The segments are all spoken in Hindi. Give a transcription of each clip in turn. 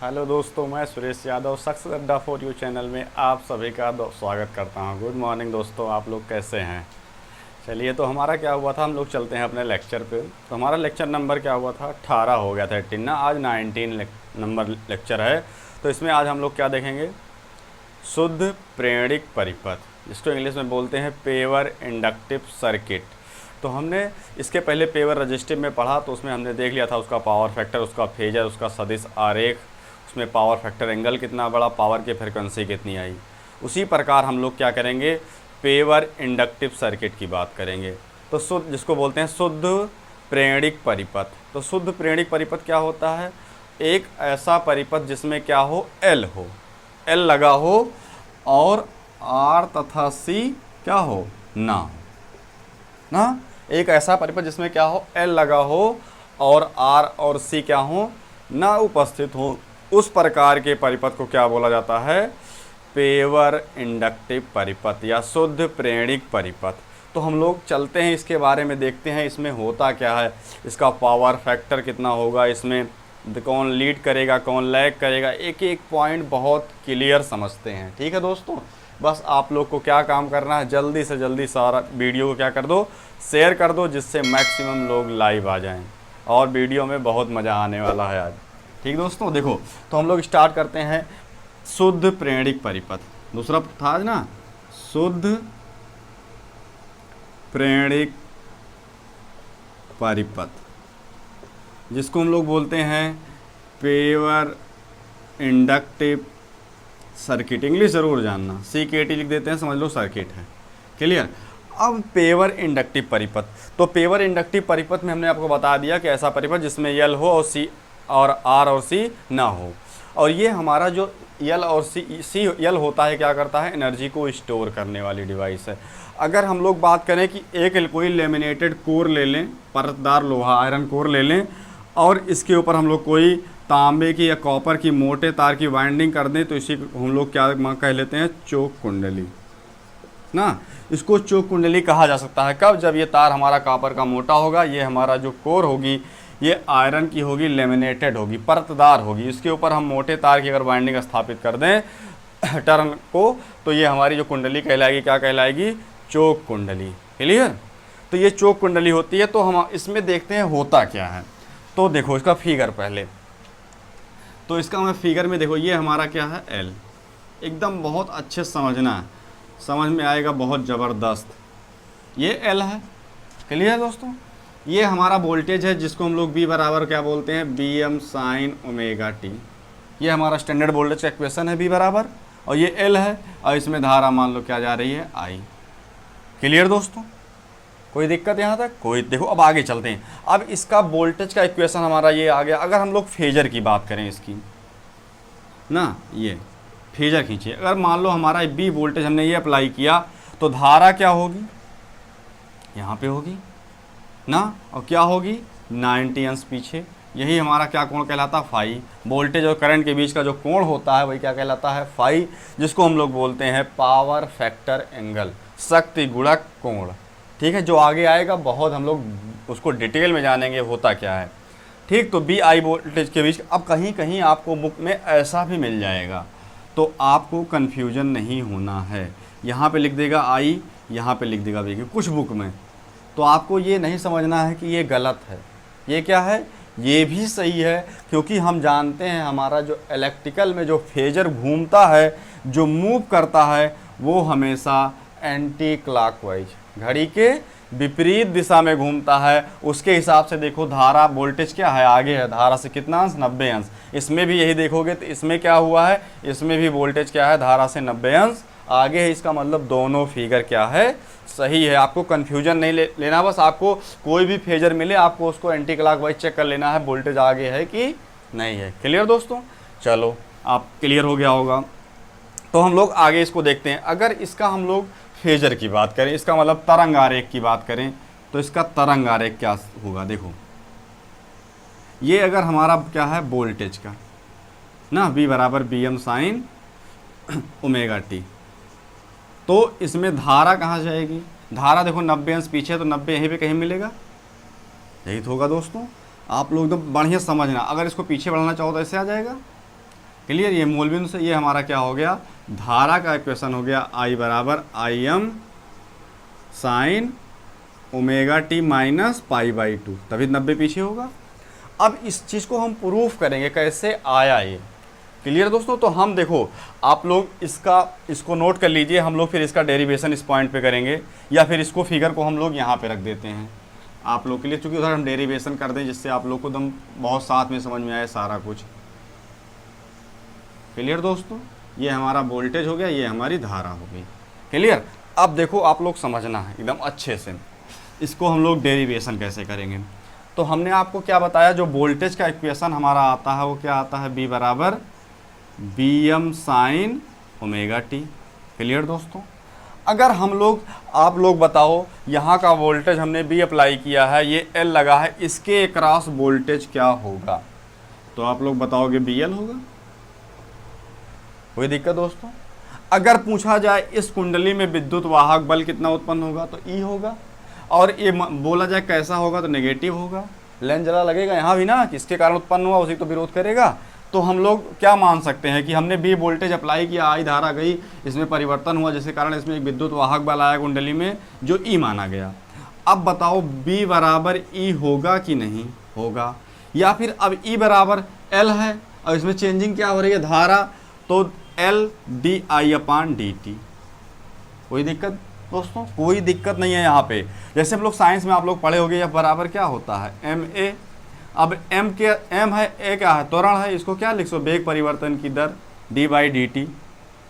हेलो दोस्तों, मैं सुरेश यादव सक्सेस अड्डा फॉर यू चैनल में आप सभी का स्वागत करता हूं। गुड मॉर्निंग दोस्तों, आप लोग कैसे हैं? चलिए, तो हमारा क्या हुआ था, हम लोग चलते हैं अपने लेक्चर पे। तो हमारा लेक्चर नंबर क्या हुआ था, 18 हो गया था, 18 ना, आज 19 नंबर लेक्चर है। तो इसमें आज हम लोग क्या देखेंगे, शुद्ध प्रेरणिक परिपथ, जिसको इंग्लिश में बोलते हैं पेवर इंडक्टिव सर्किट। तो हमने इसके पहले पेवर रजिस्टिव में पढ़ा, तो उसमें हमने देख लिया था उसका पावर फैक्टर, उसका फेजर, उसका सदिश आरेख, उसमें पावर फैक्टर एंगल कितना बड़ा, पावर की फ्रिक्वेंसी कितनी आई। उसी प्रकार हम लोग क्या करेंगे, पेवर इंडक्टिव सर्किट की बात करेंगे। तो शुद्ध, जिसको बोलते हैं शुद्ध प्रेरणिक परिपथ। तो शुद्ध प्रेरणिक परिपथ क्या होता है, एक ऐसा परिपथ जिसमें क्या हो, एल हो, एल लगा हो और आर तथा सी क्या हो, ना हो ना। एक ऐसा परिपथ जिसमें क्या हो, एल लगा हो और आर और सी क्या हो, ना उपस्थित हो, उस प्रकार के परिपथ को क्या बोला जाता है, पेवर इंडक्टिव परिपथ या शुद्ध प्रेरणिक परिपथ। तो हम लोग चलते हैं, इसके बारे में देखते हैं इसमें होता क्या है, इसका पावर फैक्टर कितना होगा, इसमें कौन लीड करेगा कौन लैग करेगा, एक एक पॉइंट बहुत क्लियर समझते हैं। ठीक है दोस्तों, बस आप लोग को क्या काम करना है, जल्दी से जल्दी सारा वीडियो को क्या कर दो, शेयर कर दो, जिससे मैक्सिमम लोग लाइव आ जाएं। और वीडियो में बहुत मज़ा आने वाला है आज। ठीक दोस्तों, देखो तो हम लोग स्टार्ट करते हैं शुद्ध प्रेरणिक परिपथ। दूसरा था ना, शुद्ध प्रेरणिक परिपथ, जिसको हम लोग बोलते हैं पेवर इंडक्टिव सर्किट। इंग्लिश ज़रूर जानना, CKT लिख देते हैं, समझ लो सर्किट है। क्लियर। अब पेवर इंडक्टिव परिपथ, तो पेवर इंडक्टिव परिपथ में हमने आपको बता दिया कि ऐसा परिपथ जिसमें यल हो और सी और आर और सी ना हो। और ये हमारा जो यल और सी यल होता है, क्या करता है, एनर्जी को स्टोर करने वाली डिवाइस है। अगर हम लोग बात करें कि एक कोई लेमिनेटेड कोर ले लें, परतदार लोहा आयरन कोर ले लें, और इसके ऊपर हम लोग कोई तांबे की या कॉपर की मोटे तार की वाइंडिंग कर दें, तो इसी को हम लोग क्या कह लेते हैं, चोक कुंडली ना। इसको चोक कुंडली कहा जा सकता है कब, जब ये तार हमारा कॉपर का मोटा होगा, ये हमारा जो कोर होगी ये आयरन की होगी, लेमिनेटेड होगी, परतदार होगी, इसके ऊपर हम मोटे तार की अगर वाइंडिंग स्थापित कर दें टर्न को, तो ये हमारी जो कुंडली कहलाएगी, क्या कहलाएगी, चोक कुंडली। क्लियर। तो ये चोक कुंडली होती है। तो हम इसमें देखते हैं होता क्या है। तो देखो इसका फिगर पहले, तो इसका मैं फिगर में देखो, ये हमारा क्या है, एल। एकदम बहुत अच्छे समझना है, समझ में आएगा बहुत ज़बरदस्त। ये एल है। क्लियर दोस्तों। ये हमारा वोल्टेज है, जिसको हम लोग बी बराबर क्या बोलते हैं, BM साइन ओमेगा टी। ये हमारा स्टैंडर्ड वोल्टेज का इक्वेशन है, बी बराबर। और ये एल है, और इसमें धारा मान लो क्या जा रही है, आई। क्लियर दोस्तों, कोई दिक्कत यहाँ तक? कोई। देखो अब आगे चलते हैं। अब इसका वोल्टेज का इक्वेशन हमारा ये आ गया। अगर हम लोग फेजर की बात करें इसकी ना, ये फेजर खींचिए। अगर मान लो हमारा बी वोल्टेज हमने ये अप्लाई किया, तो धारा क्या होगी, यहाँ पे होगी ना, और क्या होगी, 90 अंश पीछे। यही हमारा क्या कोण कहलाता है, फाई। वोल्टेज और करंट के बीच का जो कोण होता है वही क्या कहलाता है, फाई, जिसको हम लोग बोलते हैं पावर फैक्टर एंगल, शक्ति गुणक कोण। ठीक है, जो आगे आएगा बहुत हम लोग उसको डिटेल में जानेंगे होता क्या है। ठीक। तो बी आई वोल्टेज के बीच, अब कहीं कहीं आपको बुक में ऐसा भी मिल जाएगा, तो आपको कन्फ्यूजन नहीं होना है। यहाँ पे लिख देगा आई, यहाँ पे लिख देगा बी, कुछ बुक में। तो आपको ये नहीं समझना है कि ये गलत है, ये क्या है, ये भी सही है, क्योंकि हम जानते हैं हमारा जो इलेक्ट्रिकल में जो फेजर घूमता है, जो मूव करता है, वो हमेशा एंटी क्लॉकवाइज, घड़ी के विपरीत दिशा में घूमता है। उसके हिसाब से देखो, धारा वोल्टेज क्या है, आगे है, धारा से कितना अंश, 90 अंश। इसमें भी यही देखोगे तो इसमें क्या हुआ है, इसमें भी वोल्टेज क्या है, धारा से 90 अंश आगे है। इसका मतलब दोनों फिगर क्या है, सही है। आपको कन्फ्यूजन नहीं लेना, बस आपको कोई भी फेजर मिले आपको उसको एंटी क्लॉकवाइज चेक कर लेना है, वोल्टेज आगे है कि नहीं है। क्लियर दोस्तों। चलो, आप क्लियर हो गया होगा। तो हम लोग आगे इसको देखते हैं। अगर इसका हम लोग फेजर की बात करें, इसका मतलब तरंग आरेख की बात करें, तो इसका तरंग आरेख क्या होगा, देखो ये अगर हमारा क्या है, वोल्टेज का ना, V बराबर BM साइन ओमेगा टी, तो इसमें धारा कहाँ जाएगी, धारा देखो 90 अंश पीछे, तो 90 यहीं पे कहीं मिलेगा, यही तो होगा दोस्तों। आप लोग एकदम बढ़िया समझना। अगर इसको पीछे बढ़ाना चाहो तो ऐसे आ जाएगा, क्लियर। ये मूल बिंदु से ये हमारा क्या हो गया, धारा का इक्वेशन हो गया I बराबर Im sign omega t minus pi by 2, तभी 90 पीछे होगा। अब इस चीज़ को हम प्रूफ करेंगे कैसे आया ये। क्लियर दोस्तों। तो हम देखो, आप लोग इसको नोट कर लीजिए, हम लोग फिर इसका डेरिवेशन इस पॉइंट पे करेंगे, या फिर इसको फिगर को हम लोग यहाँ पे रख देते हैं आप लोग के लिए, चूँकि उधर हम डेरिवेशन कर दें जिससे आप लोग को एकदम बहुत साथ में समझ में आए सारा कुछ। क्लियर दोस्तों। ये हमारा वोल्टेज हो गया, ये हमारी धारा हो गई। क्लियर। अब देखो आप लोग समझना है एकदम अच्छे से, इसको हम लोग डेरिवेशन कैसे करेंगे। तो हमने आपको क्या बताया, जो वोल्टेज का इक्वेशन हमारा आता है वो क्या आता है, B बराबर Bm sign omega T. Clear दोस्तों। अगर हम लोग, आप लोग बताओ, यहाँ का वोल्टेज हमने B अप्लाई किया है, ये L लगा है, इसके अक्रॉस वोल्टेज क्या होगा, तो आप लोग बताओगे BL होगा। कोई दिक्कत दोस्तों। अगर पूछा जाए इस कुंडली में विद्युत वाहक बल कितना उत्पन्न होगा, तो E होगा, और ये बोला जाए कैसा होगा तो नेगेटिव होगा। लाइन जला लगेगा यहाँ भी ना, किसके कारण उत्पन्न हुआ उसी तो विरोध करेगा। तो हम लोग क्या मान सकते हैं कि हमने B वोल्टेज अप्लाई किया, I धारा गई, इसमें परिवर्तन हुआ जिसके कारण इसमें एक विद्युत वाहक बल आया कुंडली में जो E माना गया। अब बताओ B बराबर E होगा कि नहीं होगा, या फिर अब E बराबर L है और इसमें चेंजिंग क्या हो रही है, धारा, तो L di/dt। कोई दिक्कत दोस्तों, कोई दिक्कत नहीं है यहाँ पे। जैसे हम लोग साइंस में आप लोग पढ़े होंगे, F बराबर क्या होता है, ma। अब m है, a क्या है, त्वरण है, इसको क्या लिख सो, वेग परिवर्तन की दर d/dt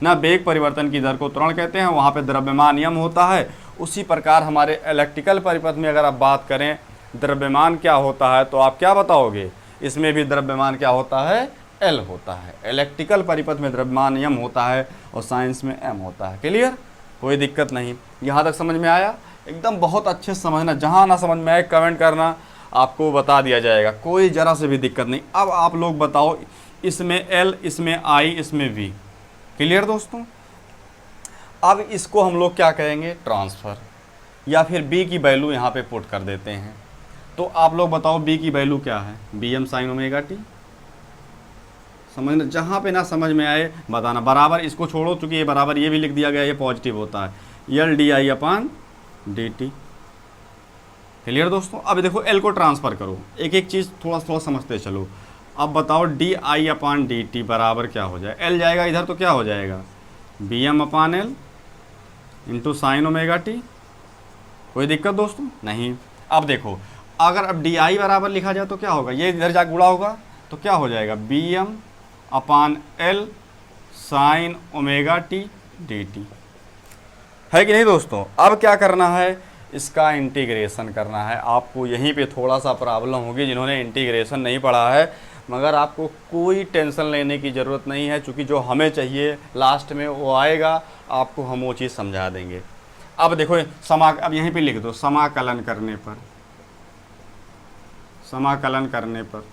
ना। वेग परिवर्तन की दर को त्वरण कहते हैं, वहाँ पे द्रव्यमान यम होता है। उसी प्रकार हमारे इलेक्ट्रिकल परिपथ में अगर आप बात करें द्रव्यमान क्या होता है, तो आप क्या बताओगे, इसमें भी द्रव्यमान क्या होता है, L होता है। इलेक्ट्रिकल परिपथ में द्रव्यमान यम होता है और साइंस में m होता है। क्लियर। कोई दिक्कत नहीं। यहाँ तक समझ में आया, एकदम बहुत अच्छे से समझना, जहाँ ना समझ में आए कमेंट करना, आपको बता दिया जाएगा, कोई ज़रा से भी दिक्कत नहीं। अब आप लोग बताओ, इसमें L, इसमें I, इसमें V। क्लियर दोस्तों। अब इसको हम लोग क्या कहेंगे, ट्रांसफ़र, या फिर B की वैल्यू यहाँ पे पुट कर देते हैं। तो आप लोग बताओ B की वैल्यू क्या है, Bm साइन ओमेगा टी। समझना, जहाँ पे ना समझ में आए बताना। बराबर इसको छोड़ो, चूँकि ये बराबर ये भी लिख दिया गया, ये पॉजिटिव होता है, L di/dt। क्लियर दोस्तों। अब देखो L को ट्रांसफ़र करो, एक एक चीज़ थोड़ा थोड़ा समझते चलो। अब बताओ di/dt बराबर क्या हो जाए, L जाएगा इधर तो क्या हो जाएगा, Bm/L into sine omega t. कोई दिक्कत दोस्तों नहीं। अब देखो, अगर अब di बराबर लिखा जाए तो क्या होगा, ये इधर जा गुणा होगा तो क्या हो जाएगा, Bm/L sign omega T dt। है कि नहीं दोस्तों। अब क्या करना है, इसका इंटीग्रेशन करना है। आपको यहीं पे थोड़ा सा प्रॉब्लम होगी जिन्होंने इंटीग्रेशन नहीं पढ़ा है, मगर आपको कोई टेंशन लेने की ज़रूरत नहीं है, क्योंकि जो हमें चाहिए लास्ट में वो आएगा, आपको हम वो चीज़ समझा देंगे। अब देखो अब यहीं पे लिख दो, समाकलन करने पर, समाकलन करने पर,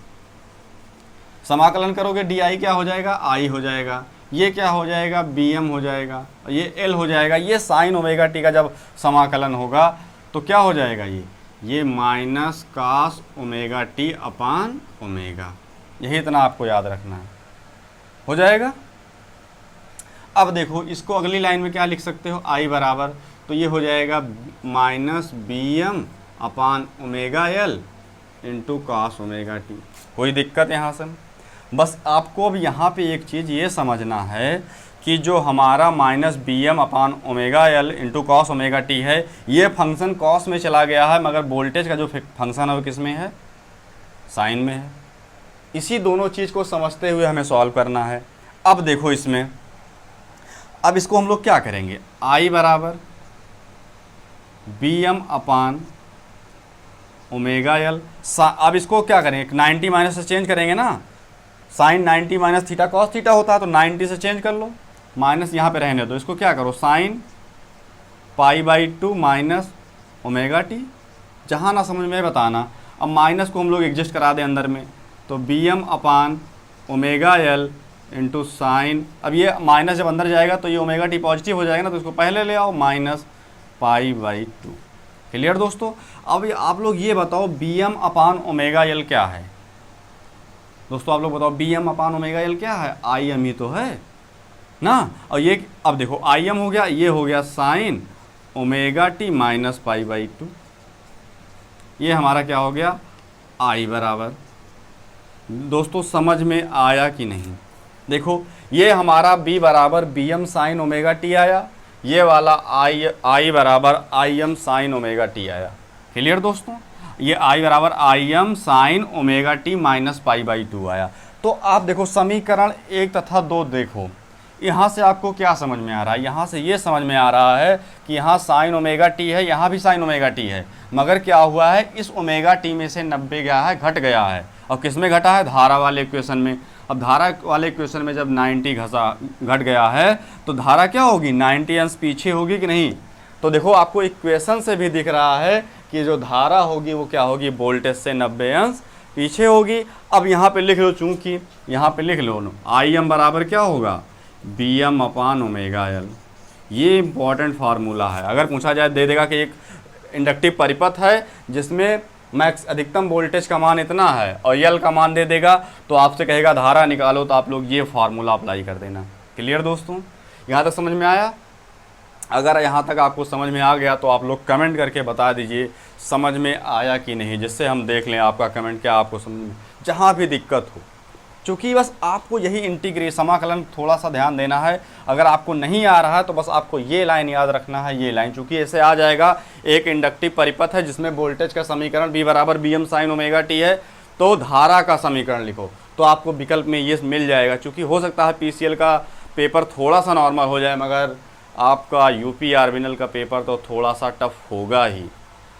समाकलन करोगे di क्या हो जाएगा, I हो जाएगा, ये क्या हो जाएगा, Bm हो जाएगा, ये L हो जाएगा। ये साइन ओमेगा टी का जब समाकलन होगा तो क्या हो जाएगा, ये minus cos omega t upon omega. यही इतना आपको याद रखना है, हो जाएगा। अब देखो इसको अगली लाइन में क्या लिख सकते हो, I बराबर, तो ये हो जाएगा minus Bm upon omega L into cos omega t. कोई दिक्कत यहाँ से। बस आपको अब यहाँ पे एक चीज़ ये समझना है कि जो हमारा minus Bm upon omega L into cos omega t है, ये फंक्शन कॉस में चला गया है, मगर वोल्टेज का जो फंक्शन है वो किस में है, साइन में है। इसी दोनों चीज़ को समझते हुए हमें सॉल्व करना है। अब देखो इसमें, अब इसको हम लोग क्या करेंगे, I बराबर Bm अपान ओमेगा L। अब इसको क्या करेंगे, 90 माइनस से चेंज करेंगे ना, sine 90 minus theta cos theta होता है, तो 90 से चेंज कर लो, माइनस यहाँ पे रहने दो। इसको क्या करो, साइन π/2 माइनस ओमेगा टी। जहाँ ना समझ में बताना। अब माइनस को हम लोग एडजस्ट करा दें अंदर में, तो Bm upon omega L into sine, अब ये माइनस जब अंदर जाएगा तो ये ओमेगा टी पॉजिटिव हो जाएगा ना, तो इसको पहले ले आओ, माइनस π/2। क्लियर दोस्तों। अब आप लोग ये बताओ Bm अपान ओमेगा L क्या है, दोस्तों आप लोग बताओ, B M upon omega L क्या है, आई एम ही तो है ना। और ये अब देखो आई एम हो गया, ये हो गया sign omega t minus pi by 2, ये हमारा क्या हो गया आई बराबर। दोस्तों समझ में आया कि नहीं, देखो ये हमारा b बराबर B M sine omega t आया, ये वाला आई बराबर I M sine omega t आया। क्लियर दोस्तों, ये आई बराबर I M sine omega t minus pi by 2 आया। तो आप देखो समीकरण 1 तथा 2 देखो, यहाँ से आपको क्या समझ में आ रहा है, यहाँ से ये समझ में आ रहा है कि यहाँ साइन ओमेगा टी है, यहाँ भी साइन ओमेगा टी है, मगर क्या हुआ है इस ओमेगा टी में से 90 गया है, घट गया है। और किस में घटा है, धारा वाले इक्वेशन में। अब धारा वाले इक्वेशन में जब 90 घट गया है तो धारा क्या होगी, 90 अंश पीछे होगी कि नहीं। तो देखो आपको इक्वेशन से भी दिख रहा है कि जो धारा होगी वो क्या होगी, वोल्टेज से 90 अंश पीछे होगी। अब यहाँ पे लिख लो, चूंकि यहाँ पे लिख लो आई एम बराबर क्या होगा, B M upon omega L. ये इंपॉर्टेंट फार्मूला है, अगर पूछा जाए दे देगा कि एक इंडक्टिव परिपथ है जिसमें मैक्स अधिकतम वोल्टेज का मान इतना है और एल का मान दे देगा, तो आपसे कहेगा धारा निकालो, तो आप लोग ये फार्मूला अप्लाई कर देना। क्लियर दोस्तों, यहाँ तक समझ में आया। अगर यहाँ तक आपको समझ में आ गया तो आप लोग कमेंट करके बता दीजिए समझ में आया कि नहीं, जिससे हम देख लें आपका कमेंट क्या आपको समझ में, जहाँ भी दिक्कत हो। चूँकि बस आपको यही इंटीग्रेट समाकलन थोड़ा सा ध्यान देना है, अगर आपको नहीं आ रहा है तो बस आपको ये लाइन याद रखना है, ये लाइन, चूँकि ऐसे आ जाएगा एक इंडक्टिव परिपथ है जिसमें वोल्टेज का समीकरण b बराबर B M sine omega t है, तो धारा का समीकरण लिखो, तो आपको विकल्प में ये मिल जाएगा। चूँकि हो सकता है PCL का पेपर थोड़ा सा नॉर्मल हो जाए, मगर आपका UP आर्बिनल का पेपर तो थोड़ा सा टफ होगा ही,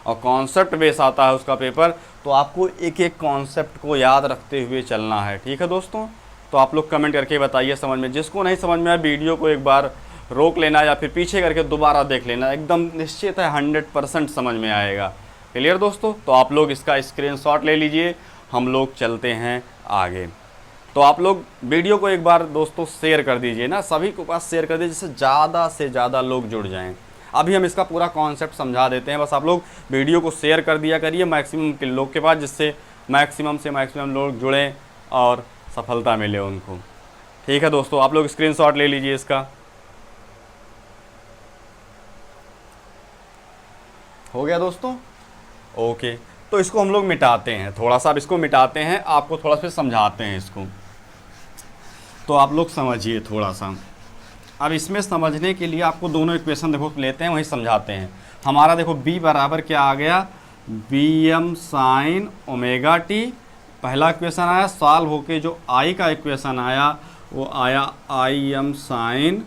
और कॉन्सेप्ट बेस आता है उसका पेपर, तो आपको एक एक कॉन्सेप्ट को याद रखते हुए चलना है। ठीक है दोस्तों, तो आप लोग कमेंट करके बताइए समझ में। जिसको नहीं समझ में आया वीडियो को एक बार रोक लेना या फिर पीछे करके दोबारा देख लेना, एकदम निश्चित है 100% समझ में आएगा। क्लियर दोस्तों, तो आप लोग इसका स्क्रीनशॉट ले लीजिए, हम लोग चलते हैं आगे। तो आप लोग वीडियो को एक बार दोस्तों शेयर कर दीजिए ना, सभी के पास शेयर कर दीजिए जिससे ज़्यादा से ज़्यादा लोग जुड़ जाएँ। अभी हम इसका पूरा कॉन्सेप्ट समझा देते हैं, बस आप लोग वीडियो को शेयर कर दिया करिए मैक्सिमम के लोग के पास, जिससे मैक्सिमम से मैक्सिमम लोग जुड़ें और सफलता मिले उनको। ठीक है दोस्तों, आप लोग स्क्रीनशॉट ले लीजिए इसका। हो गया दोस्तों, ओके। तो इसको हम लोग मिटाते हैं, थोड़ा सा अब इसको मिटाते हैं, आपको थोड़ा सा समझाते हैं इसको, तो आप लोग समझिए थोड़ा सा। अब इसमें समझने के लिए आपको दोनों इक्वेशन देखो लेते हैं, वही समझाते हैं। हमारा देखो b बराबर क्या आ गया, B M sine omega t, पहला इक्वेशन आया। सॉल्व होके जो i का इक्वेशन आया वो आया I M sine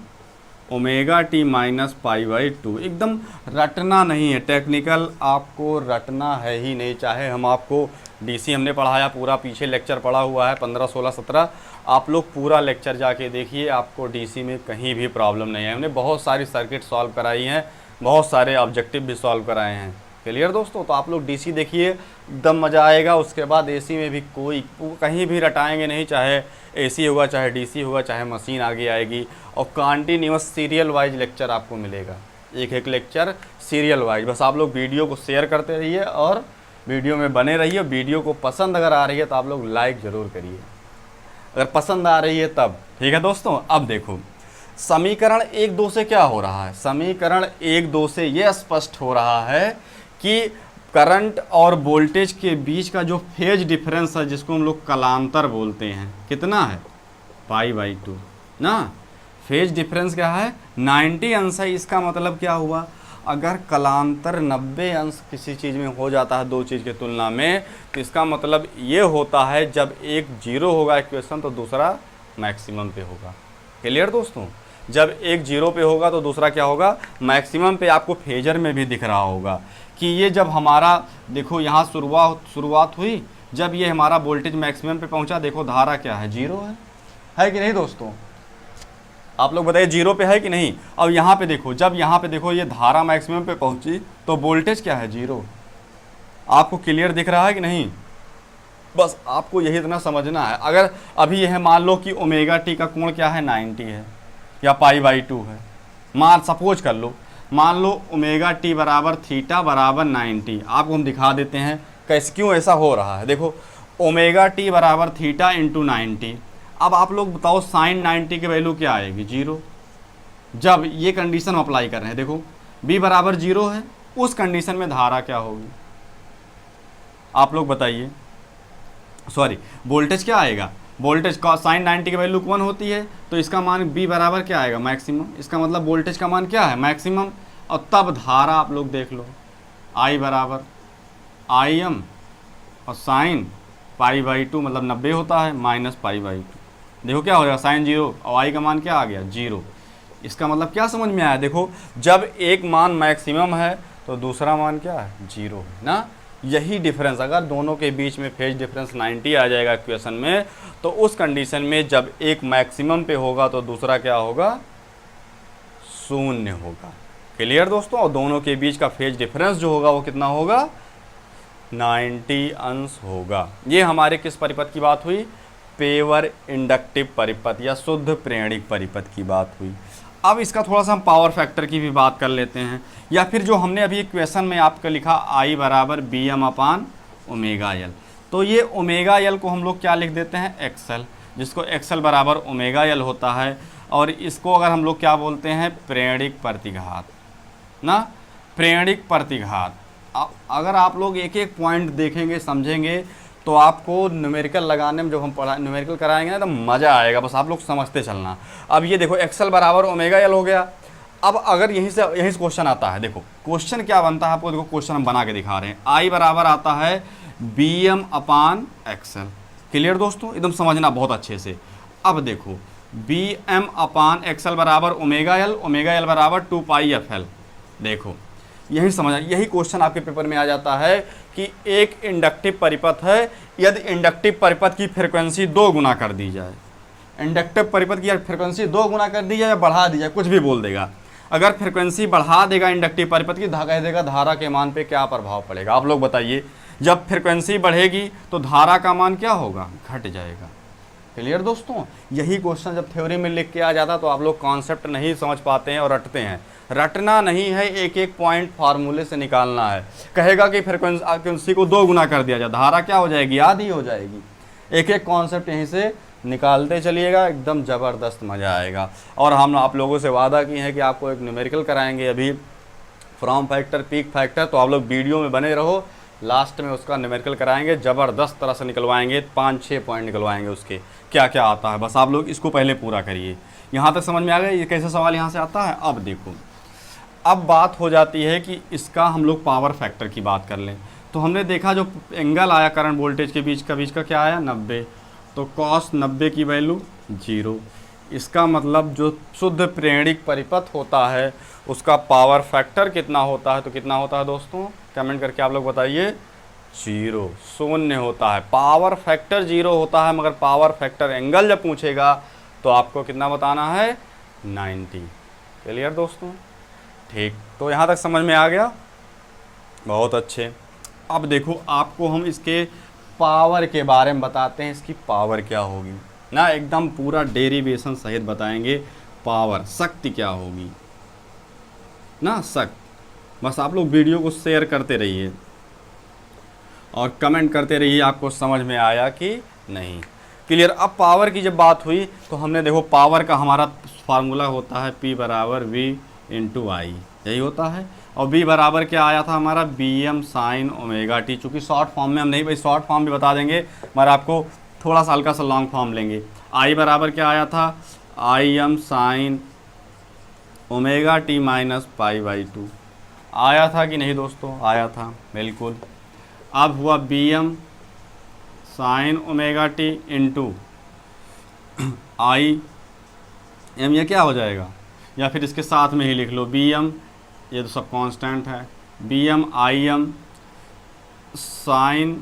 omega t minus pi by 2। एकदम रटना नहीं है, टेक्निकल आपको रटना है ही नहीं। चाहे हम आपको DC हमने पढ़ाया, पूरा पीछे लेक्चर पढ़ा हुआ है 15, 16, 17, आप लोग पूरा लेक्चर जाके देखिए, आपको DC में कहीं भी प्रॉब्लम नहीं है। हमने बहुत सारी सर्किट सॉल्व कराई हैं, बहुत सारे ऑब्जेक्टिव भी सॉल्व कराए हैं। क्लियर दोस्तों, तो आप लोग DC देखिए, एकदम मज़ा आएगा। उसके बाद AC में भी कोई कहीं भी रटाएंगे नहीं, चाहे AC होगा, चाहे DC होगा, चाहे मशीन आगे आएगी, और कंटिन्यूअस सीरियल वाइज लेक्चर आपको मिलेगा, एक एक लेक्चर सीरियल वाइज। बस आप लोग वीडियो को शेयर करते रहिए और वीडियो में बने रहिए। वीडियो को पसंद अगर आ रही है तो आप लोग लाइक ज़रूर करिए, अगर पसंद आ रही है तब। ठीक है दोस्तों, अब देखो समीकरण 1-2 से क्या हो रहा है, समीकरण 1-2 से ये स्पष्ट हो रहा है कि करंट और वोल्टेज के बीच का जो फेज डिफरेंस है, जिसको हम लोग कलांतर बोलते हैं, कितना है, पाई बाई 2 ना। फेज डिफरेंस क्या है, 90 अंश है। इसका मतलब क्या हुआ, अगर कलांतर 90 अंश किसी चीज़ में हो जाता है दो चीज़ की तुलना में, तो इसका मतलब ये होता है जब एक 0 होगा इक्वेशन तो दूसरा मैक्सिमम पे होगा। क्लियर दोस्तों, जब एक 0 पे होगा तो दूसरा क्या होगा, मैक्सिमम पे। आपको फेजर में भी दिख रहा होगा कि ये जब हमारा देखो यहाँ शुरुआत हुई, जब ये हमारा वोल्टेज मैक्सिमम पे पहुँचा, देखो धारा क्या है, 0 है कि नहीं दोस्तों, आप लोग बताइए 0 पे है कि नहीं। अब यहाँ पे देखो, जब यहाँ पे देखो ये धारा मैक्सिमम पे पहुँची तो वोल्टेज क्या है, 0। आपको क्लियर दिख रहा है कि नहीं, बस आपको यही इतना समझना है। अगर अभी यह मान लो कि ओमेगा टी का कोण क्या है, 90 है या पाई बाई 2 है, मान सपोज कर लो, मान लो ओमेगा टी बराबर थीटा बराबर 90। आपको हम दिखा देते हैं कैसे, क्यों ऐसा हो रहा है। देखो ओमेगा टी बराबर थीटा इंटू 90। अब आप लोग बताओ साइन 90 की वैल्यू क्या आएगी, 0। जब ये कंडीशन अप्लाई कर रहे हैं, देखो b बराबर 0 है, उस कंडीशन में धारा क्या होगी आप लोग बताइए, सॉरी वोल्टेज क्या आएगा, वोल्टेज का साइन 90 की वैल्यू 1 होती है, तो इसका मान b बराबर क्या आएगा, मैक्सिमम। इसका मतलब वोल्टेज का मान क्या है, मैक्सिमम। और तब धारा आप लोग देख लो, I बराबर Im और साइन π/2 मतलब 90 होता है, माइनस π/2। देखो क्या हो जाएगा, साइन 0 और I का मान क्या आ गया, 0। इसका मतलब क्या समझ में आया, देखो जब एक मान मैक्सिमम है तो दूसरा मान क्या है, 0 है ना। यही डिफरेंस, अगर दोनों के बीच में फेज डिफरेंस 90 आ जाएगा इक्वेशन में, तो उस कंडीशन में जब एक मैक्सिमम पे होगा तो दूसरा क्या होगा, 0 होगा। क्लियर दोस्तों। और दोनों के बीच का फेज डिफरेंस जो होगा वो कितना होगा, 90 अंश होगा। ये हमारे किस परिपथ की बात हुई, पेवर इंडक्टिव परिपथ या शुद्ध प्रेरणिक परिपथ की बात हुई। अब इसका थोड़ा सा हम पावर फैक्टर की भी बात कर लेते हैं, या फिर जो हमने अभी इक्वेशन में आपका लिखा I बराबर Bm/ओमेगा L, तो ये ओमेगा L को हम लोग क्या लिख देते हैं, XL, जिसको XL बराबर ओमेगा L होता है। और इसको अगर हम लोग क्या बोलते हैं, प्रेरणिक प्रतिघात ना, प्रेरणिक प्रतिघात। अगर आप लोग एक एक पॉइंट देखेंगे समझेंगे तो आपको न्यूमेरिकल लगाने में, जब हम न्यूमेरिकल कराएंगे ना तो मज़ा आएगा, बस आप लोग समझते चलना। अब ये देखो XL बराबर ओमेगा L हो गया। अब अगर यहीं से क्वेश्चन आता है, देखो क्वेश्चन क्या बनता है आपको, देखो क्वेश्चन हम बना के दिखा रहे हैं। I बराबर आता है Bm/XL। क्लियर दोस्तों, एकदम समझना बहुत अच्छे से। अब देखो Bm/XL बराबर ओमेगा L बराबर 2πfL। देखो यही समझना, यही क्वेश्चन आपके पेपर में आ जाता है कि एक इंडक्टिव परिपथ है, यदि इंडक्टिव परिपथ की फ्रीक्वेंसी 2 गुना कर दी जाए, इंडक्टिव परिपथ की फ्रीक्वेंसी 2 गुना कर दी जाए या बढ़ा दी जाए, कुछ भी बोल देगा। अगर फ्रीक्वेंसी बढ़ा देगा इंडक्टिव परिपथ की, कह देगा धारा के मान पे क्या प्रभाव पड़ेगा। आप लोग बताइए, जब फ्रीक्वेंसी बढ़ेगी तो धारा का मान क्या होगा, घट जाएगा। क्लियर दोस्तों। यही क्वेश्चन जब थ्योरी में लिख के आ जाता तो आप लोग कॉन्सेप्ट नहीं समझ पाते हैं और रटते हैं। रटना नहीं है, एक एक पॉइंट फार्मूले से निकालना है। कहेगा कि फ्रीक्वेंसी को 2 गुना कर दिया जाए, धारा क्या हो जाएगी, आधी हो जाएगी। एक एक कॉन्सेप्ट यहीं से निकालते चलिएगा, एकदम ज़बरदस्त मज़ा आएगा। और हम आप लोगों से वादा किए हैं कि आपको एक न्यूमेरिकल कराएंगे अभी, फॉर्म फैक्टर, पीक फैक्टर। तो आप लोग वीडियो में बने रहो, लास्ट में उसका न्यूमेरिकल कराएंगे, ज़बरदस्त तरह से निकलवाएंगे, 5-6 पॉइंट निकलवाएंगे उसके, क्या क्या आता है। बस आप लोग इसको पहले पूरा करिए। यहाँ तक समझ में आ गया ये कैसे सवाल यहाँ से आता है। अब देखो, अब बात हो जाती है कि इसका हम लोग पावर फैक्टर की बात कर लें। तो हमने देखा जो एंगल आया करंट वोल्टेज के बीच का क्या आया, 90। तो कॉस 90 की वैल्यू 0। इसका मतलब जो शुद्ध प्रेरणिक परिपथ होता है उसका पावर फैक्टर कितना होता है, तो कितना होता है दोस्तों, कमेंट करके आप लोग बताइए। 0, 0 होता है। पावर फैक्टर 0 होता है, मगर पावर फैक्टर एंगल जब पूछेगा तो आपको कितना बताना है, 90। क्लियर दोस्तों, ठीक। तो यहाँ तक समझ में आ गया, बहुत अच्छे। अब देखो आपको हम इसके पावर के बारे में बताते हैं, इसकी पावर क्या होगी ना, एकदम पूरा डेरिवेशन सहित बताएंगे। पावर, शक्ति क्या होगी ना, शक्ति। बस आप लोग वीडियो को शेयर करते रहिए और कमेंट करते रहिए आपको समझ में आया कि नहीं। क्लियर। अब पावर की जब बात हुई तो हमने देखो पावर का हमारा फार्मूला होता है P बराबर V/I, यही होता है। और B बराबर क्या आया था हमारा, Bm sin ओमेगा टी। चूँकि शॉर्ट फॉर्म में हम नहीं, भाई शॉर्ट फॉर्म भी बता देंगे मगर आपको थोड़ा सा हल्का सा लॉन्ग फॉर्म लेंगे। I बराबर क्या आया था, Im sin omega t minus π/2। आया था कि नहीं दोस्तों, आया था बिल्कुल। अब हुआ Bm sin omega T into Im, ये क्या हो जाएगा, या फिर इसके साथ में ही लिख लो Bm, ये तो सब कांस्टेंट है, Bm Im sin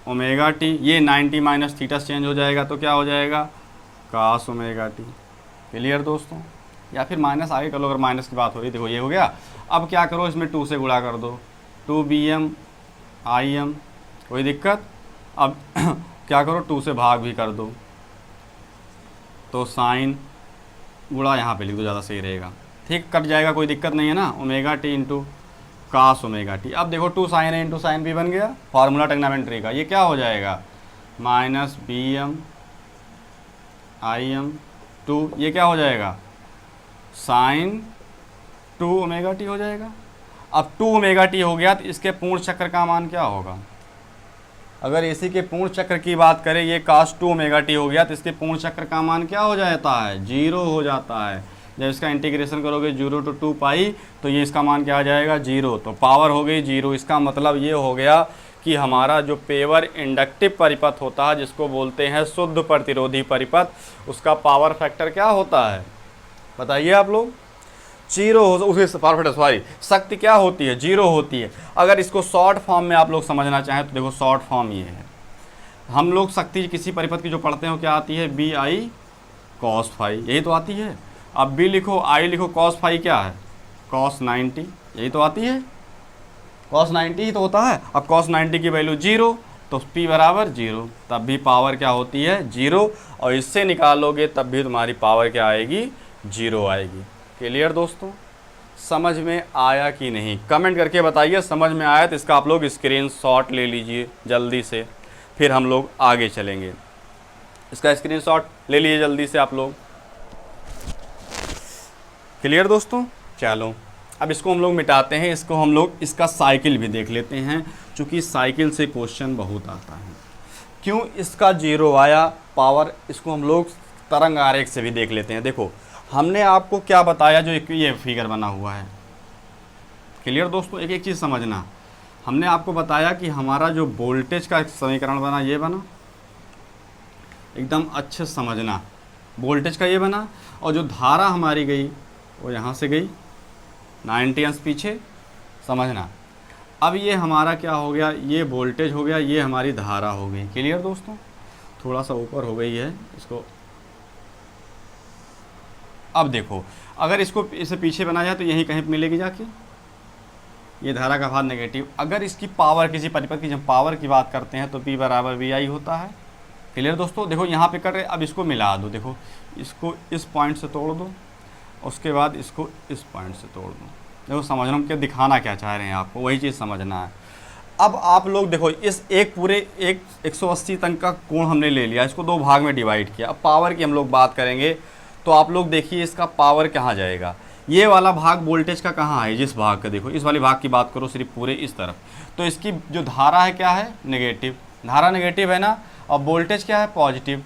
omega T. ये 90 माइनस थीटा चेंज हो जाएगा तो क्या हो जाएगा, cos ओमेगा टी। क्लियर दोस्तों। या फिर माइनस आगे कर लो, अगर माइनस की बात हो रही। देखो ये हो गया। अब क्या करो, इसमें 2 से गुणा कर दो, 2Bm Im, कोई दिक्कत। अब क्या करो, 2 से भाग भी कर दो, तो साइन गुणा यहाँ पे लिख दो, ज़्यादा सही रहेगा। ठीक, कट जाएगा, कोई दिक्कत नहीं है ना। Omega T into cos omega T. अब देखो 2 sin A into sine B बन गया, फार्मूला ट्रिग्नोमेट्री का। ये क्या हो जाएगा, minus B M I M two, ये क्या हो जाएगा, साइन 2 ओमेगा टी हो जाएगा। अब 2 ओमेगा टी हो गया तो इसके पूर्ण चक्र का मान क्या होगा, अगर इसी के पूर्ण चक्र की बात करें, ये cos 2 ओमेगा टी हो गया तो इसके पूर्ण चक्र का मान क्या हो जाता है, 0 हो जाता है। जब इसका इंटीग्रेशन करोगे 0 to 2 पाई तो ये इसका मान क्या आ जाएगा, 0, तो पावर हो गई 0। इसका मतलब ये हो गया कि हमारा जो पेवर इंडक्टिव परिपथ होता है, जिसको बोलते हैं शुद्ध प्रतिरोधी परिपथ, उसका पावर फैक्टर क्या होता है, बताइए आप लोग, 0 हो, उसके पावर फैक्टर सॉरी शक्ति क्या होती है, 0 होती है। अगर इसको शॉर्ट फॉर्म में आप लोग समझना चाहें तो देखो शॉर्ट फॉर्म ये है, हम लोग शक्ति किसी परिपथ की जो पढ़ते हैं क्या आती है, बी आई कॉस फाई, यही तो आती है। अब बी लिखो, आई लिखो, कॉस फाई क्या है, कॉस 90, यही तो आती है, कॉस 90 ही तो होता है। अब कॉस 90 की वैल्यू 0, तो P बराबर 0, तब भी पावर क्या होती है, 0, और इससे निकालोगे तब भी तुम्हारी पावर क्या आएगी, 0 आएगी। क्लियर दोस्तों, समझ में आया कि नहीं, कमेंट करके बताइए। समझ में आया तो इसका आप लोग स्क्रीनशॉट ले लीजिए जल्दी से, फिर हम लोग आगे चलेंगे। इसका स्क्रीनशॉट ले लीजिए जल्दी से आप लोग। क्लियर दोस्तों, चलो अब इसको हम लोग मिटाते हैं, इसको हम लोग इसका साइकिल भी देख लेते हैं, क्योंकि साइकिल से क्वेश्चन बहुत आता है। क्यों इसका 0 आया पावर, इसको हम लोग तरंग आरेख से भी देख लेते हैं। देखो हमने आपको क्या बताया, जो ये फिगर बना हुआ है। क्लियर दोस्तों, एक एक चीज़ समझना, हमने आपको बताया कि हमारा जो वोल्टेज का समीकरण बना, ये बना, एकदम अच्छे से समझना, वोल्टेज का ये बना, और जो धारा हमारी गई वो यहाँ से गई 90 अंश पीछे, समझना। अब ये हमारा क्या हो गया, ये वोल्टेज हो गया, ये हमारी धारा हो गई। क्लियर दोस्तों, थोड़ा सा ऊपर हो गई है इसको। अब देखो अगर इसको इसे पीछे बनाया जाए तो यहीं कहीं मिलेगी जाके, ये धारा का भाग नेगेटिव। अगर इसकी पावर, किसी परिपथ की जब पावर की बात करते हैं तो P बराबर वी आई होता है। क्लियर दोस्तों, देखो यहाँ पे कट रहे, अब इसको मिला दो, देखो इसको इस पॉइंट से तोड़ दो, उसके बाद इसको इस पॉइंट से तोड़ दो। देखो समझना हम क्या दिखाना क्या चाह रहे हैं, आपको वही चीज़ समझना है। अब आप लोग देखो, इस एक पूरे 180 तक का कोण हमने ले लिया, इसको 2 भाग में डिवाइड किया। अब पावर की हम लोग बात करेंगे तो आप लोग देखिए इसका पावर कहाँ जाएगा, ये वाला भाग वोल्टेज का कहाँ है, जिस भाग का, देखो इस वाले भाग की बात करो सिर्फ पूरे इस तरफ, तो इसकी जो धारा है क्या है, नेगेटिव, धारा नेगेटिव है ना, और वोल्टेज क्या है, पॉजिटिव।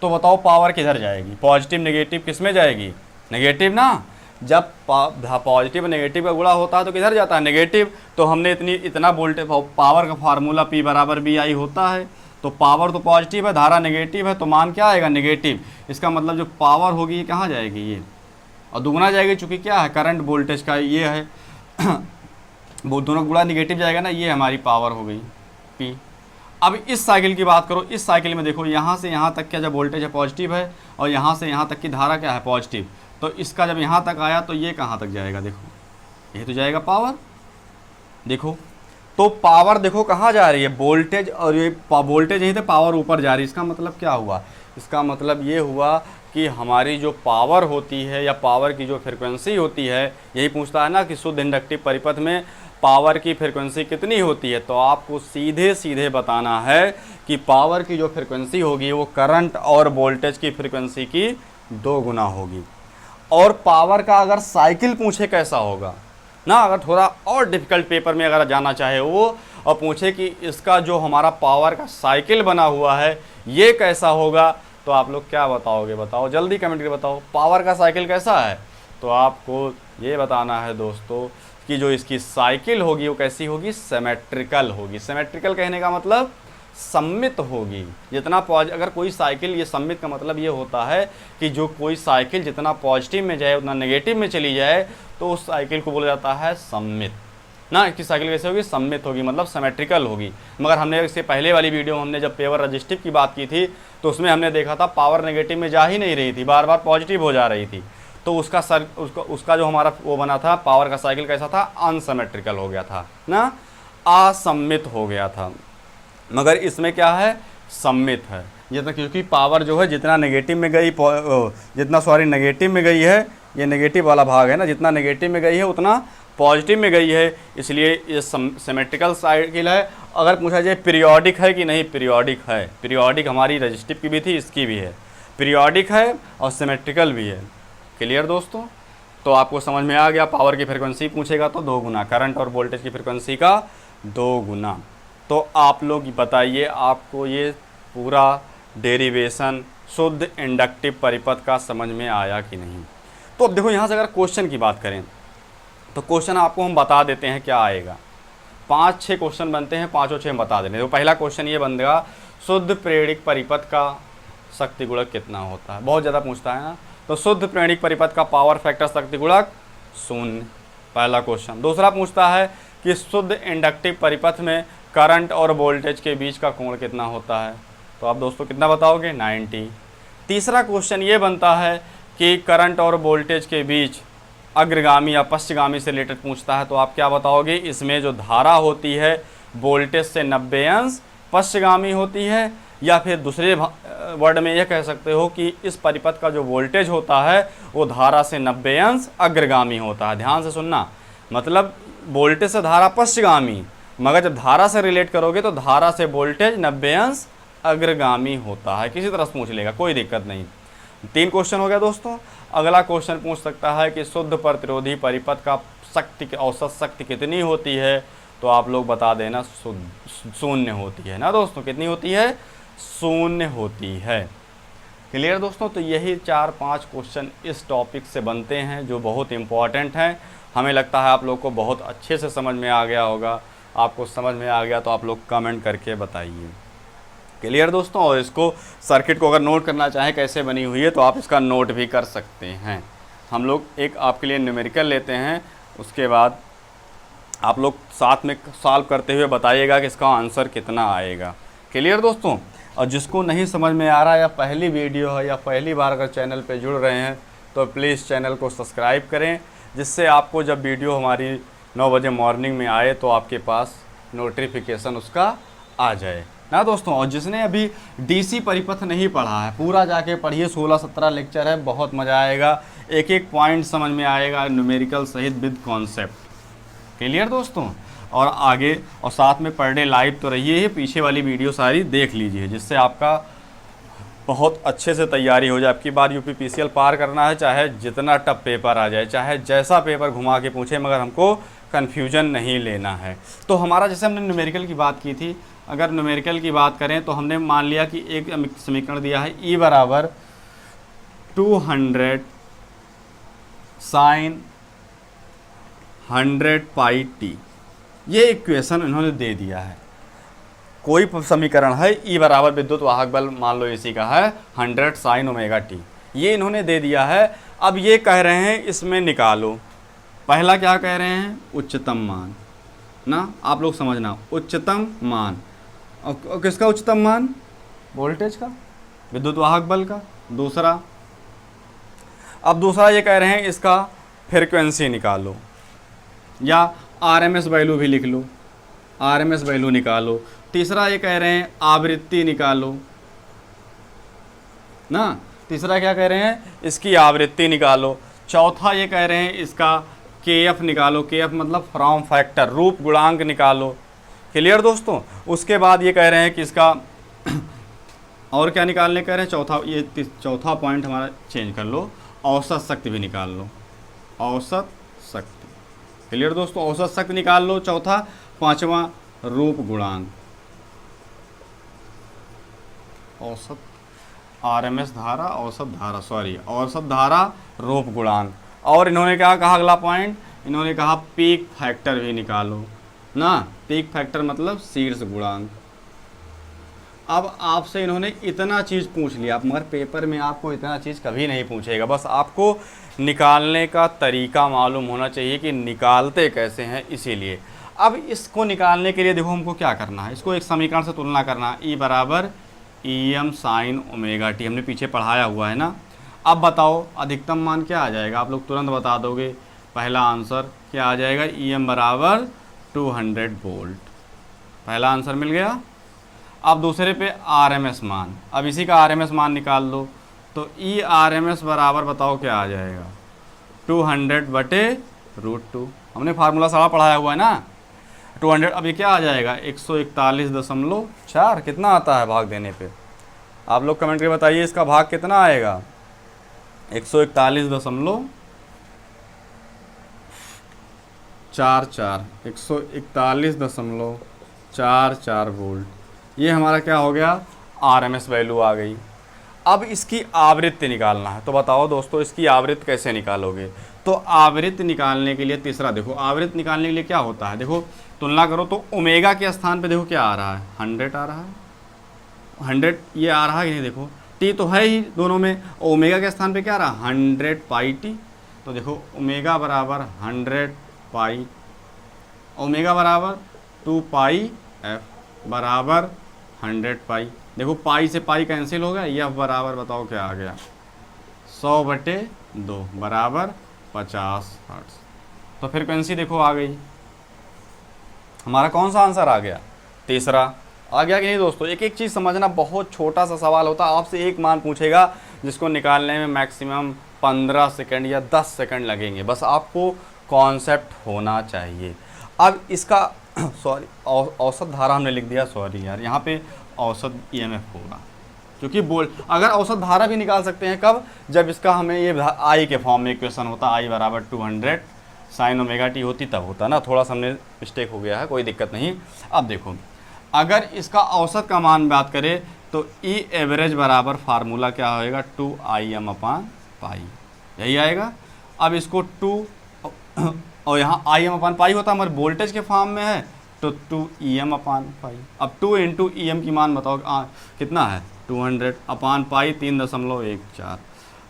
तो बताओ पावर किधर जाएगी, पॉजिटिव नेगेटिव किस में जाएगी, नेगेटिव ना। जब पॉजिटिव नेगेटिव का गुणा होता है तो किधर जाता है, नेगेटिव। तो हमने इतना वोल्टेज, पावर का फार्मूला P बराबर वी आई होता है, तो पावर तो पॉजिटिव है, धारा नेगेटिव है, तो मान क्या आएगा, नेगेटिव। इसका मतलब जो पावर होगी ये कहाँ जाएगी, ये, और दुगना जाएगी, चूँकि क्या है करंट वोल्टेज का ये है वो दोनों गुणा नेगेटिव जाएगा ना, ये हमारी पावर हो गई P। अब इस साइकिल की बात करो, इस साइकिल में देखो यहाँ से यहाँ तक क्या जब वोल्टेज है पॉजिटिव है, और यहाँ से यहाँ तक की धारा क्या है, पॉजिटिव, तो इसका जब यहाँ तक आया तो ये कहाँ तक जाएगा, देखो ये तो जाएगा पावर। देखो तो पावर देखो कहाँ जा रही है, वोल्टेज, और ये वोल्टेज यहीं से पावर ऊपर जा रही है। इसका मतलब क्या हुआ, इसका मतलब ये हुआ कि हमारी जो पावर होती है या पावर की जो फ्रिक्वेंसी होती है, यही पूछता है ना कि शुद्ध इंडक्टिव परिपथ में पावर की फ्रिक्वेंसी कितनी होती है, तो आपको सीधे सीधे बताना है कि पावर की जो फ्रिक्वेंसी होगी वो करंट और वोल्टेज की फ्रिक्वेंसी की 2 गुना होगी। और पावर का अगर साइकिल पूछे कैसा होगा ना, अगर थोड़ा और डिफ़िकल्ट पेपर में अगर जाना चाहे वो, और पूछे कि इसका जो हमारा पावर का साइकिल बना हुआ है ये कैसा होगा, तो आप लोग क्या बताओगे, बताओ जल्दी कमेंट करके बताओ, पावर का साइकिल कैसा है। तो आपको ये बताना है दोस्तों कि जो इसकी साइकिल होगी वो कैसी होगी, सिमेट्रिकल होगी। सिमेट्रिकल कहने का मतलब सममित होगी। जितना अगर कोई साइकिल, ये सममित का मतलब ये होता है कि जो कोई साइकिल जितना पॉजिटिव में जाए उतना नेगेटिव में चली जाए तो उस साइकिल को बोला जाता है सममित ना। इसकी साइकिल कैसे होगी, सममित होगी, मतलब सिमेट्रिकल होगी। मगर हमने इससे पहले वाली वीडियो में हमने जब पेवर रजिस्टिव की बात की थी तो उसमें हमने देखा था पावर नेगेटिव में जा ही नहीं रही थी, बार बार पॉजिटिव हो जा रही थी। तो उसका जो हमारा वो बना था पावर का साइकिल कैसा था, अनसिमेट्रिकल हो गया था ना, असममित हो गया था। मगर इसमें क्या है, सम्मित है। जितना, क्योंकि पावर जो है जितना नेगेटिव में गई, नेगेटिव में गई है, ये नेगेटिव वाला भाग है ना, जितना नेगेटिव में गई है उतना पॉजिटिव में गई है, इसलिए ये सिमेट्रिकल साइकिल है। अगर पूछा जाए पीरियोडिक है कि नहीं, पीरियोडिक है। पीरियोडिक हमारी रजिस्टिव की भी थी, इसकी भी है, पीरियोडिक है और सिमेट्रिकल भी है। क्लियर दोस्तों? तो आपको समझ में आ गया। पावर की फ्रिक्वेंसी पूछेगा तो 2 गुना, करंट और वोल्टेज की फ्रिक्वेंसी का 2 गुना। तो आप लोग बताइए, आपको ये पूरा डेरिवेशन शुद्ध इंडक्टिव परिपथ का समझ में आया कि नहीं? तो अब देखो यहाँ से अगर क्वेश्चन की बात करें तो क्वेश्चन आपको हम बता देते हैं क्या आएगा। 5-6 क्वेश्चन बनते हैं, 5 6 बता देने। तो पहला क्वेश्चन ये बनेगा, शुद्ध प्रेरणिक परिपथ का शक्ति गुणक कितना होता है? बहुत ज़्यादा पूछता है ना। तो शुद्ध प्रेरणिक परिपथ का पावर फैक्टर शक्ति गुणक 0, पहला क्वेश्चन। दूसरा पूछता है कि शुद्ध इंडक्टिव परिपथ में करंट और वोल्टेज के बीच का कोण कितना होता है? तो आप दोस्तों कितना बताओगे? 90। तीसरा क्वेश्चन ये बनता है कि करंट और वोल्टेज के बीच अग्रगामी या पश्चगामी से रिलेटेड पूछता है, तो आप क्या बताओगे? इसमें जो धारा होती है वोल्टेज से 90 अंश पश्चगामी होती है, या फिर दूसरे वर्ड में यह कह सकते हो कि इस परिपथ का जो वोल्टेज होता है वो धारा से 90 अंश अग्रगामी होता है। ध्यान से सुनना, मतलब वोल्टेज से धारा पश्चगामी, मगर जब धारा से रिलेट करोगे तो धारा से वोल्टेज 90 अंश अग्रगामी होता है। किसी तरह से पूछ लेगा, कोई दिक्कत नहीं। 3 क्वेश्चन हो गया दोस्तों। अगला क्वेश्चन पूछ सकता है कि शुद्ध प्रतिरोधी परिपथ का शक्ति की औसत शक्ति कितनी होती है? तो आप लोग बता देना 0 होती है ना दोस्तों। कितनी होती है? 0 होती है। क्लियर दोस्तों? तो यही 4-5 क्वेश्चन इस टॉपिक से बनते हैं जो बहुत इंपॉर्टेंट हैं। हमें लगता है आप लोग को बहुत अच्छे से समझ में आ गया होगा। आपको समझ में आ गया तो आप लोग कमेंट करके बताइए। क्लियर दोस्तों? और इसको सर्किट को अगर नोट करना चाहें कैसे बनी हुई है तो आप इसका नोट भी कर सकते हैं। हम लोग एक आपके लिए न्यूमेरिकल लेते हैं, उसके बाद आप लोग साथ में सॉल्व करते हुए बताइएगा कि इसका आंसर कितना आएगा। क्लियर दोस्तों? और जिसको नहीं समझ में आ रहा या पहली वीडियो है या पहली बार अगर चैनल पे जुड़ रहे हैं तो प्लीज़ चैनल को सब्सक्राइब करें, जिससे आपको जब वीडियो हमारी 9 बजे मॉर्निंग में आए तो आपके पास नोटिफिकेशन उसका आ जाए ना दोस्तों। और जिसने अभी डीसी परिपथ नहीं पढ़ा है, पूरा जाके पढ़िए। 16-17 लेक्चर है, बहुत मज़ा आएगा। एक एक पॉइंट समझ में आएगा, न्यूमेरिकल सहित विद कॉन्सेप्ट। क्लियर दोस्तों? और आगे और साथ में पर डे लाइव तो रहिए ही, पीछे वाली वीडियो सारी देख लीजिए, जिससे आपका बहुत अच्छे से तैयारी हो जाए। आपकी बार यूपीपीसीएल पार करना है, चाहे जितना टफ पेपर आ जाए, चाहे जैसा पेपर घुमा के पूछे, मगर हमको कन्फ्यूजन नहीं लेना है। तो हमारा जैसे हमने न्यूमेरिकल की बात की थी, अगर न्यूमेरिकल की बात करें तो हमने मान लिया कि एक समीकरण दिया है E बराबर 200 sin 100 पाई टी। ये इक्वेशन इन्होंने दे दिया है। कोई समीकरण है E बराबर विद्युत वाहक बल मान लो इसी का है 100 sin ओमेगा टी, ये इन्होंने दे दिया है। अब ये कह रहे हैं इसमें निकालो। पहला क्या कह रहे हैं? उच्चतम मान ना, आप लोग समझना, उच्चतम मान। और किसका उच्चतम मान? वोल्टेज का, विद्युत वाहक बल का। दूसरा, अब दूसरा ये कह रहे हैं इसका फ्रीक्वेंसी निकालो, या आरएमएस वैल्यू भी लिख लो, आरएमएस वैल्यू निकालो। तीसरा ये कह रहे हैं आवृत्ति निकालो ना, तीसरा क्या कह रहे हैं? इसकी आवृत्ति निकालो। चौथा ये कह रहे हैं इसका केएफ निकालो, केएफ मतलब फॉर्म फैक्टर, रूप गुणांक निकालो। क्लियर दोस्तों? उसके बाद ये कह रहे हैं कि इसका और क्या निकालने कह रहे हैं? चौथा, ये चौथा पॉइंट हमारा चेंज कर लो, औसत शक्ति भी निकाल लो, औसत शक्ति। क्लियर दोस्तों? औसत शक्ति निकाल लो चौथा। पांचवा रूप गुणांक, औसत आरएमएस धारा, औसत धारा, सॉरी औसत धारा, रूप गुणांक। और इन्होंने क्या कहा अगला पॉइंट? इन्होंने कहा पीक फैक्टर भी निकालो ना, पीक फैक्टर मतलब शीर्ष गुणांक। अब आपसे इन्होंने इतना चीज़ पूछ लिया, मगर पेपर में आपको इतना चीज़ कभी नहीं पूछेगा। बस आपको निकालने का तरीका मालूम होना चाहिए कि निकालते कैसे हैं। इसीलिए अब इसको निकालने के लिए देखो हमको क्या करना है, इसको एक समीकरण से तुलना करना है। ई बराबर EM साइन ओमेगा टी, हमने पीछे पढ़ाया हुआ है ना। अब बताओ अधिकतम मान क्या आ जाएगा? आप लोग तुरंत बता दोगे। पहला आंसर क्या आ जाएगा? EM बराबर 200 वोल्ट, पहला आंसर मिल गया। अब दूसरे पे RMS मान, अब इसी का RMS मान निकाल लो। तो ERMS बराबर बताओ क्या आ जाएगा? 200/√2। हमने फार्मूला सारा पढ़ाया हुआ है ना। 200 अब ये क्या आ जाएगा 141.4 कितना आता है भाग देने पे, आप लोग कमेंट करके बताइए इसका भाग कितना आएगा। 141.44 वोल्ट, ये हमारा क्या हो गया आरएमएस वैल्यू आ गई। अब इसकी आवृत्ति निकालना है, तो बताओ दोस्तों इसकी आवृत्ति कैसे निकालोगे। तो आवृत्ति निकालने के लिए तीसरा देखो, आवृत्ति निकालने के लिए क्या होता है, देखो तुलना करो तो ओमेगा के स्थान पे देखो क्या आ रहा है 100 आ रहा है, 100 ये आ रहा है कि नहीं, देखो टी तो है ही दोनों में, ओमेगा के स्थान पे क्या आ रहा है 100 पाई टी। तो देखो ओमेगा बराबर 100 पाई, ओमेगा बराबर 2 पाई एफ बराबर 100 पाई। देखो पाई से पाई कैंसिल हो गया, यह बराबर बताओ क्या आ गया 100/2 बराबर 50 हर्ट्ज। तो फ्रीक्वेंसी देखो आ गई, हमारा कौन सा आंसर आ गया तीसरा। आ गया कि नहीं दोस्तों। एक एक चीज़ समझना, बहुत छोटा सा सवाल होता है, आपसे एक मान पूछेगा जिसको निकालने में मैक्सिमम 15 सेकंड या 10 सेकंड लगेंगे, बस आपको कॉन्सेप्ट होना चाहिए। अब इसका सॉरी औसत धारा हमने लिख दिया, सॉरी यार यहाँ पे औसत ईएमएफ होगा, क्योंकि अगर औसत धारा भी निकाल सकते हैं कब, जब इसका हमें ये आई के फॉर्म में इक्वेशन होता, आई बराबर 200 साइन ओमेगा टी होती तब होता ना, थोड़ा सा हमने मिस्टेक हो गया है, कोई दिक्कत नहीं। अब देखो अगर इसका औसत का मान बात करें तो ई एवरेज बराबर फार्मूला क्या होएगा 2IM/पाई, यही आएगा। अब इसको 2 और यहाँ IM/पाई होता हमारे वोल्टेज के फॉर्म में है, तो 2EM/पाई। अब 2 × EM की मान बताओ कितना है 200/पाई 3.14।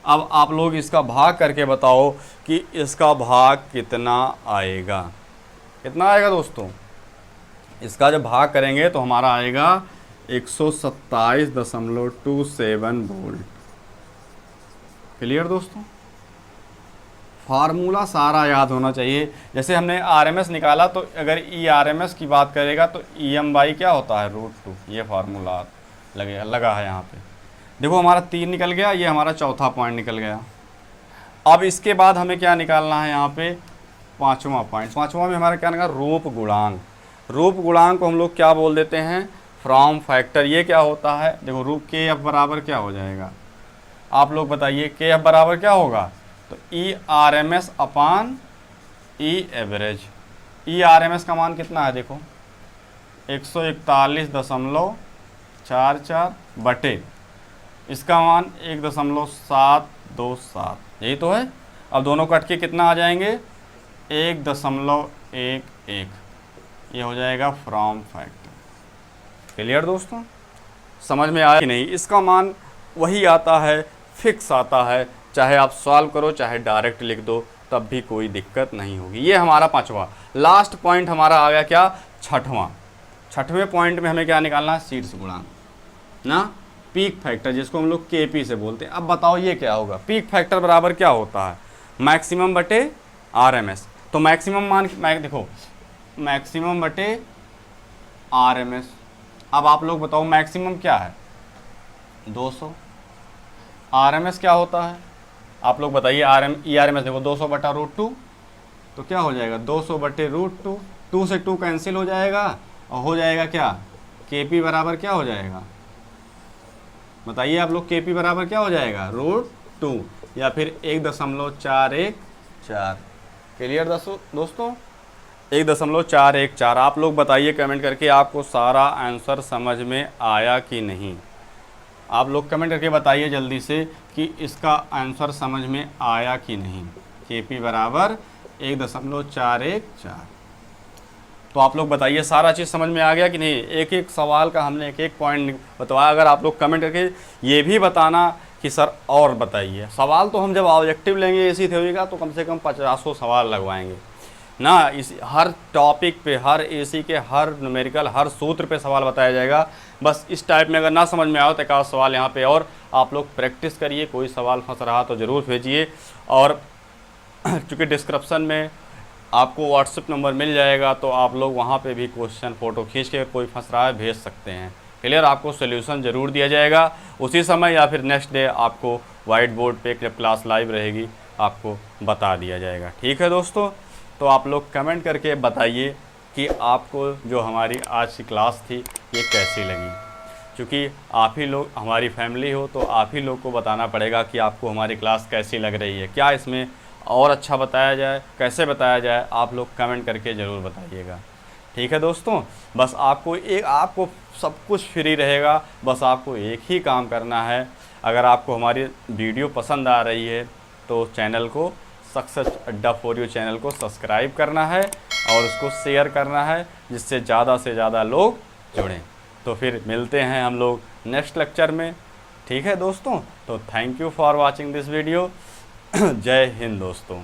अब आप लोग इसका भाग करके बताओ कि इसका भाग कितना आएगा, कितना आएगा दोस्तों। इसका जब भाग करेंगे तो हमारा आएगा 127.27 वोल्ट। क्लियर दोस्तों, फार्मूला सारा याद होना चाहिए। जैसे हमने आरएमएस निकाला, तो अगर ई आरएमएस की बात करेगा तो EM/, क्या होता है √2, ये फार्मूला लगा है यहाँ पे। देखो हमारा 3 निकल गया, ये हमारा चौथा पॉइंट निकल गया। अब इसके बाद हमें क्या निकालना है यहाँ पे 5वां पॉइंट। 5वां में हमारा क्या निकाला रूप गुणांक। रूप गुणांक को हम लोग क्या बोल देते हैं फॉर्म फैक्टर। ये क्या होता है, देखो रूप के एफ बराबर क्या हो जाएगा, आप लोग बताइए के एफ बराबर क्या होगा, तो E/RMS/E एवरेज। E/RMS का मान कितना है, देखो 141.44 बटे इसका मान 1.727, यही तो है। अब दोनों कट के कितना आ जाएंगे 1.11, ये हो जाएगा फ्रॉम फैक्टर। क्लियर दोस्तों, समझ में आया कि नहीं। इसका मान वही आता है, फिक्स आता है, चाहे आप सॉल्व करो चाहे डायरेक्ट लिख दो, तब भी कोई दिक्कत नहीं होगी। ये हमारा 5वां लास्ट पॉइंट हमारा आ गया क्या 6वां। 6वें पॉइंट में हमें क्या निकालना है शीर्ष गुणांक ना, पीक फैक्टर, जिसको हम लोग KP से बोलते हैं। अब बताओ ये क्या होगा, पीक फैक्टर बराबर क्या होता है मैक्सिमम बटे RMS। तो मैक्सिमम मान देखो मैक्सिमम बटे RMS। अब आप लोग बताओ मैक्सिमम क्या है 200, RMS क्या होता है आप लोग बताइए। ERMS देखो 200/√2, तो क्या हो जाएगा 200/√2, 2 से 2 कैंसिल हो जाएगा और हो जाएगा क्या KP बराबर क्या हो जाएगा, बताइए आप लोग KP बराबर क्या हो जाएगा √2 या फिर 1.414। क्लियर दोस्तों 1.414। आप लोग बताइए कमेंट करके आपको सारा आंसर समझ में आया कि नहीं। आप लोग कमेंट करके बताइए जल्दी से कि इसका आंसर समझ में आया कि नहीं। KP बराबर 1.414। तो आप लोग बताइए सारा चीज़ समझ में आ गया कि नहीं। एक एक सवाल का हमने एक एक पॉइंट बताया। अगर आप लोग कमेंट करके ये भी बताना कि सर और बताइए। सवाल तो हम जब ऑब्जेक्टिव लेंगे इसी थ्योरी का तो कम से कम 50 सवाल लगवाएंगे ना। इस हर टॉपिक पे, हर एसी के हर न्यूमेरिकल, हर सूत्र पे सवाल बताया जाएगा। बस इस टाइप में अगर ना समझ में आओ तो एक आध सवाल यहाँ पे और आप लोग प्रैक्टिस करिए। कोई सवाल फंस रहा तो ज़रूर भेजिए। और चूँकि डिस्क्रिप्शन में आपको व्हाट्सएप नंबर मिल जाएगा तो आप लोग वहाँ पे भी क्वेश्चन फ़ोटो खींच के कोई फंस रहा है भेज सकते हैं। क्लियर, आपको सोल्यूशन ज़रूर दिया जाएगा उसी समय या फिर नेक्स्ट डे आपको वाइट बोर्ड पे जब क्लास लाइव रहेगी आपको बता दिया जाएगा। ठीक है दोस्तों, तो आप लोग कमेंट करके बताइए कि आपको जो हमारी आज की क्लास थी ये कैसी लगी। क्योंकि आप ही लोग हमारी फैमिली हो, तो आप ही लोग को बताना पड़ेगा कि आपको हमारी क्लास कैसी लग रही है, क्या इसमें और अच्छा बताया जाए, कैसे बताया जाए। आप लोग कमेंट करके ज़रूर बताइएगा। ठीक है दोस्तों, बस आपको सब कुछ फ्री रहेगा, बस आपको एक ही काम करना है। अगर आपको हमारी वीडियो पसंद आ रही है तो चैनल को सक्सेस अड्डा फॉर यू चैनल को सब्सक्राइब करना है और उसको शेयर करना है, जिससे ज़्यादा से ज़्यादा लोग जुड़ें। तो फिर मिलते हैं हम लोग नेक्स्ट लेक्चर में। ठीक है दोस्तों, तो thank you for watching this video. जय हिंद दोस्तों।